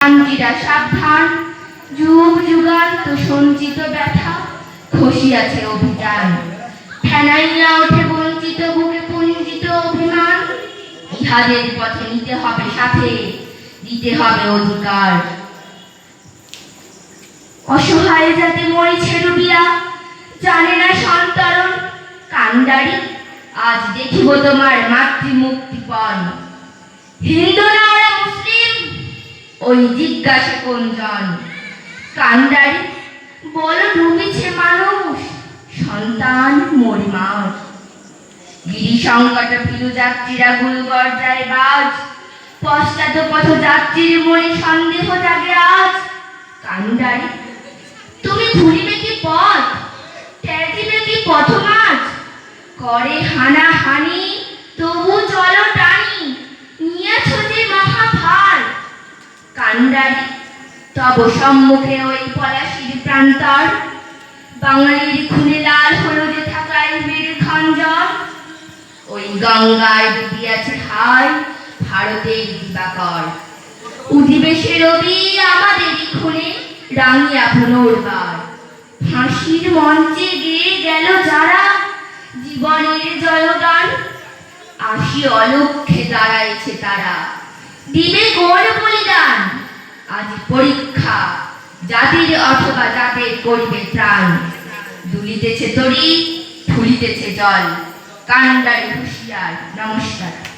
শান্তিরা সাবধান, যুগ যুগান্ত সঞ্চিত ব্যথা খসিয়াছে অভিযান। ফেনাইয়া ওঠে বঞ্চিত বুকে পুঞ্জিত অভিমান। ইহাদের পথে নিতে হবে সাথে, দিতে হবে অধিকার। অসহায় জাতি মরিছে ডুবিয়া, জানে না সন্তরণ। কান্ডারি আজ দেখিব তোমার মাতৃমুক্তিপণ। হিন্দু না ওরা মুসলিম, ওই জিজ্ঞাসা কোনজন? কান্ডারি বল ডুবিছে মানুষ, সন্তান মরিমার। গিরি সংকট ফিরু যাত্রীরা গুলগর যায় বাজ। পশ্চাৎ পথ যাত্রীর মনে সন্দেহ জাগে আজ। কান্ডারি তুমি ভুলিবে কি পথ, ত্যাজিবে কি পথমাঝ? করে হানাহানি তবু চলো টানি, নিয়েছ যে মহাভার। কান্ডারি তব সম্মুখে ওই পলাশির প্রান্তর। বাঙালির খুনে লাল হলো যে থাকায় বীর খঞ্জর। ওই গঙ্গায় ডুবিয়াছে হায় ভারতের দিবাকর। উঠিবে সে রবি আমাদেরই খুনে রাঙিয়া পুনর্বার। ফাঁসির মঞ্চে গেয়ে গেল যারা জীবনের জয়গান। আসি অলক্ষ্যে দাঁড়াইছে তারা, দিবে কোন বলিদান। আজ পরীক্ষা জাতির অথবা জাতের করিবে ত্রাণ। দুলিতেছে তরি ফুলিতেছে জল, কান্ডারি হুঁশিয়ার। নমস্কার।